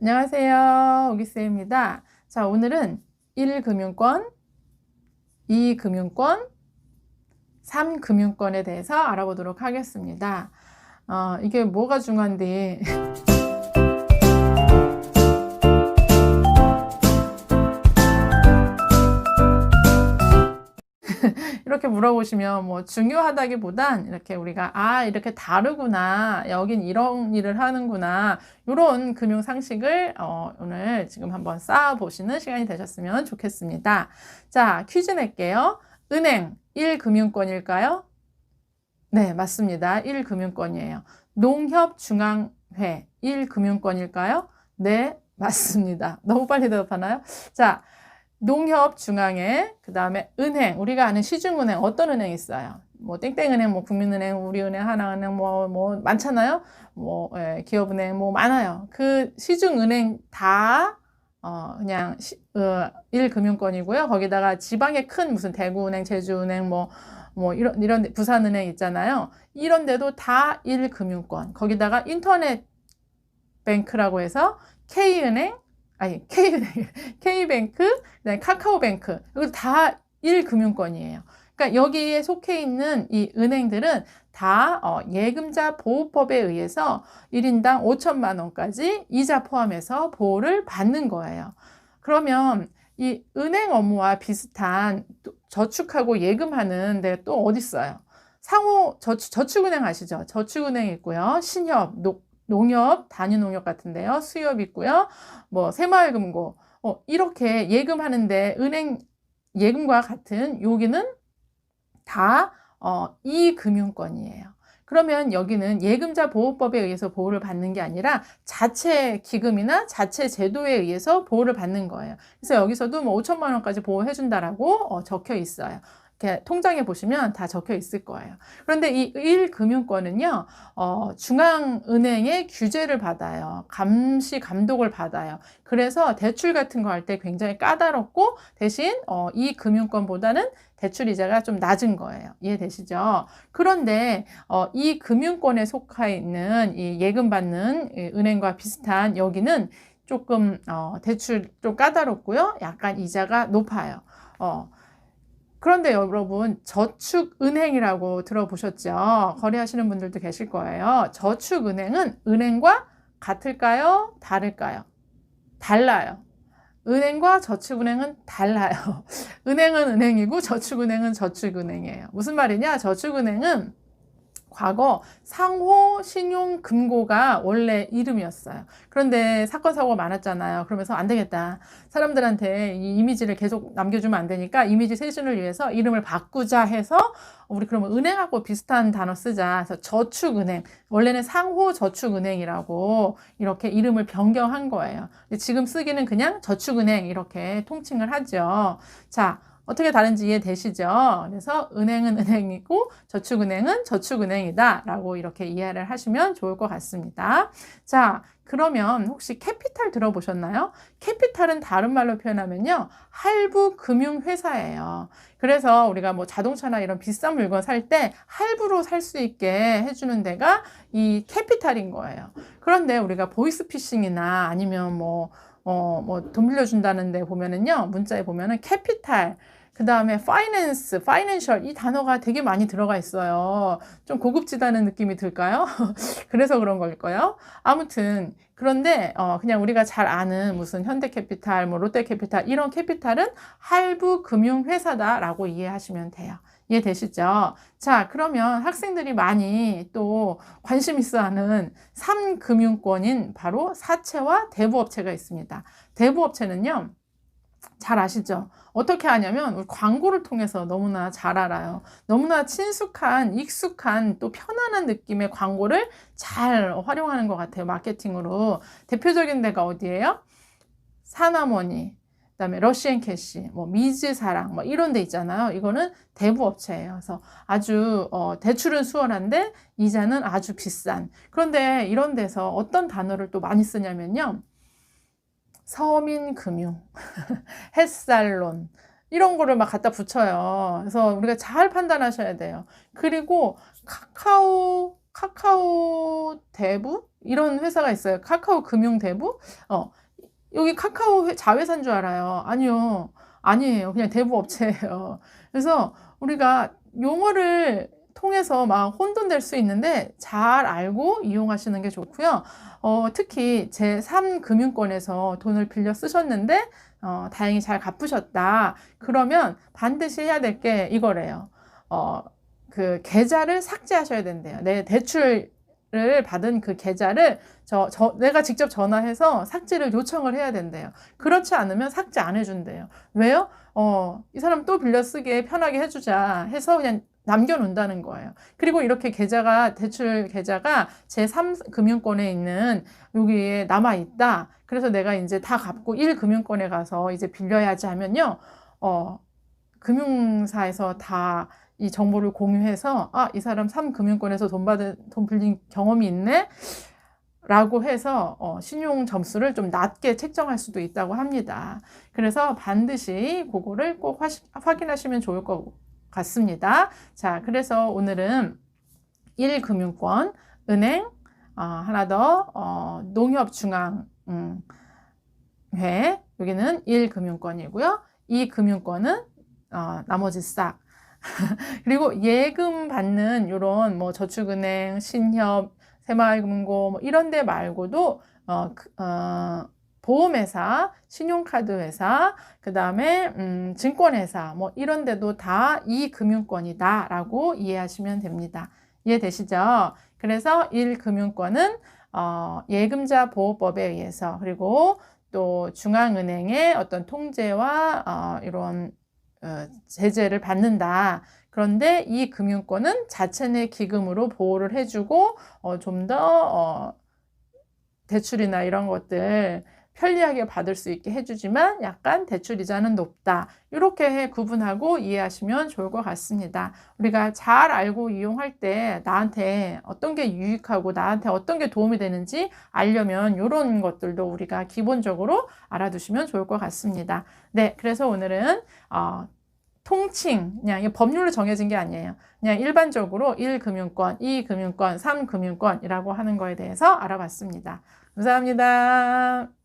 안녕하세요. 오기스입니다. 자, 오늘은 1금융권, 2금융권, 3금융권에 대해서 알아보도록 하겠습니다. 이게 뭐가 중요한데 이렇게 물어보시면 뭐 중요하다기보단 이렇게 우리가 이렇게 다르구나, 여긴 이런 일을 하는구나, 이런 금융 상식을 오늘 지금 한번 쌓아보시는 시간이 되셨으면 좋겠습니다. 자, 퀴즈 낼게요. 은행 1금융권일까요? 네, 맞습니다. 1금융권이에요. 농협중앙회 1금융권일까요? 네, 맞습니다. 너무 빨리 대답하나요? 자, 농협중앙회, 그 다음에 은행, 우리가 아는 시중은행, 어떤 은행 있어요? 뭐 땡땡은행, 뭐 국민은행, 우리은행, 하나은행, 뭐 많잖아요. 기업은행, 뭐 많아요. 그 시중은행 다 그냥 1금융권이고요. 거기다가 지방의 큰 무슨 대구은행, 제주은행, 이런 부산은행 있잖아요. 이런 데도 다 1금융권. 거기다가 인터넷 뱅크라고 해서 K뱅크, 그다음에 카카오뱅크, 이거 다 1금융권이에요. 그러니까 여기에 속해 있는 이 은행들은 다 예금자 보호법에 의해서 1인당 5천만 원까지 이자 포함해서 보호를 받는 거예요. 그러면 이 은행 업무와 비슷한 저축하고 예금하는 데 또 어디 있어요? 상호 저축은행 아시죠? 저축은행 있고요. 신협, 농협, 단위농협 같은데요. 수협 있고요. 새마을금고. 이렇게 예금하는데 은행 예금과 같은 여기는 다 이금융권이에요. 그러면 여기는 예금자 보호법에 의해서 보호를 받는 게 아니라 자체 기금이나 자체 제도에 의해서 보호를 받는 거예요. 그래서 여기서도 5천만 원까지 보호해 준다라고 적혀 있어요. 이렇게 통장에 보시면 다 적혀 있을 거예요. 그런데 이 1금융권은요, 중앙은행의 규제를 받아요. 감시, 감독을 받아요. 그래서 대출 같은 거 할 때 굉장히 까다롭고 대신 이 금융권보다는 대출 이자가 좀 낮은 거예요. 이해되시죠? 그런데 이 금융권에 속해 있는 이 예금 받는 은행과 비슷한 여기는 조금 대출 좀 까다롭고요. 약간 이자가 높아요. 그런데 여러분, 저축은행이라고 들어보셨죠? 거래하시는 분들도 계실 거예요. 저축은행은 은행과 같을까요? 다를까요? 달라요. 은행과 저축은행은 달라요. 은행은 은행이고 저축은행은 저축은행이에요. 무슨 말이냐? 저축은행은 과거 상호신용금고가 원래 이름이었어요. 그런데 사건 사고가 많았잖아요. 그러면서 안 되겠다. 사람들한테 이 이미지를 계속 남겨주면 안 되니까 이미지 세준을 위해서 이름을 바꾸자 해서 우리 그러면 은행하고 비슷한 단어 쓰자. 그래서 저축은행, 원래는 상호저축은행이라고 이렇게 이름을 변경한 거예요. 근데 지금 쓰기는 그냥 저축은행 이렇게 통칭을 하죠. 자, 어떻게 다른지 이해되시죠? 그래서 은행은 은행이고 저축은행은 저축은행이다 라고 이렇게 이해를 하시면 좋을 것 같습니다. 자, 그러면 혹시 캐피탈 들어보셨나요? 캐피탈은 다른 말로 표현하면요, 할부 금융회사예요. 그래서 우리가 자동차나 이런 비싼 물건 살 때 할부로 살 수 있게 해주는 데가 이 캐피탈인 거예요. 그런데 우리가 보이스피싱이나 아니면 돈 빌려준다는 데 보면은요, 문자에 보면은 캐피탈, 그 다음에 파이낸셜, 이 단어가 되게 많이 들어가 있어요. 좀 고급지다는 느낌이 들까요? 그래서 그런 걸까요? 아무튼, 그런데, 그냥 우리가 잘 아는 무슨 현대캐피탈, 롯데캐피탈, 이런 캐피탈은 할부금융회사다라고 이해하시면 돼요. 이해되시죠? 자, 그러면 학생들이 많이 또 관심 있어 하는 3금융권인 바로 사채와 대부업체가 있습니다. 대부업체는요, 잘 아시죠? 어떻게 하냐면 우리 광고를 통해서 너무나 잘 알아요. 너무나 친숙한, 익숙한, 또 편안한 느낌의 광고를 잘 활용하는 것 같아요. 마케팅으로. 대표적인 데가 어디예요? 사나머니, 그다음에 러시앤캐시, 미즈사랑, 이런 데 있잖아요. 이거는 대부업체예요. 그래서 아주 대출은 수월한데 이자는 아주 비싼. 그런데 이런 데서 어떤 단어를 또 많이 쓰냐면요, 서민금융, 햇살론, 이런 거를 막 갖다 붙여요. 그래서 우리가 잘 판단하셔야 돼요. 그리고 카카오 카카오 대부 이런 회사가 있어요. 카카오 금융 대부. 여기 카카오 자회사인 줄 알아요. 아니요. 아니에요. 그냥 대부 업체예요. 그래서 우리가 용어를 통해서 막 혼돈될 수 있는데 잘 알고 이용하시는 게 좋고요. 특히 제3금융권에서 돈을 빌려 쓰셨는데 다행히 잘 갚으셨다. 그러면 반드시 해야 될 게 이거래요. 그 계좌를 삭제하셔야 된대요. 내 대출을 받은 그 계좌를 내가 직접 전화해서 삭제를 요청을 해야 된대요. 그렇지 않으면 삭제 안 해준대요. 왜요? 이 사람 또 빌려 쓰게 편하게 해주자 해서 그냥 남겨놓는다는 거예요. 그리고 이렇게 대출 계좌가 제3금융권에 있는 여기에 남아있다. 그래서 내가 이제 다 갚고 1금융권에 가서 이제 빌려야지 하면요. 금융사에서 다 이 정보를 공유해서 이 사람 3금융권에서 돈 빌린 경험이 있네? 라고 해서 신용 점수를 좀 낮게 책정할 수도 있다고 합니다. 그래서 반드시 그거를 꼭 확인하시면 좋을 것 같습니다. 자, 그래서 오늘은 1금융권, 은행, 하나 더 농협중앙회, 여기는 1금융권이고요. 2금융권은 나머지 싹. 그리고 예금 받는 이런 뭐 저축은행, 신협, 새마을금고 뭐 이런 데 말고도 보험회사, 신용카드회사, 그 다음에 증권회사 뭐 이런 데도 다 이 금융권이다 라고 이해하시면 됩니다. 이해되시죠? 그래서 1금융권은 예금자 보호법에 의해서 그리고 또 중앙은행의 어떤 통제와 이런 제재를 받는다. 그런데 이 금융권은 자체 내 기금으로 보호를 해주고 좀 더 대출이나 이런 것들 편리하게 받을 수 있게 해주지만 약간 대출 이자는 높다. 이렇게 구분하고 이해하시면 좋을 것 같습니다. 우리가 잘 알고 이용할 때 나한테 어떤 게 유익하고 나한테 어떤 게 도움이 되는지 알려면 이런 것들도 우리가 기본적으로 알아두시면 좋을 것 같습니다. 네, 그래서 오늘은 통칭, 그냥 법률로 정해진 게 아니에요. 그냥 일반적으로 1금융권, 2금융권, 3금융권이라고 하는 거에 대해서 알아봤습니다. 감사합니다.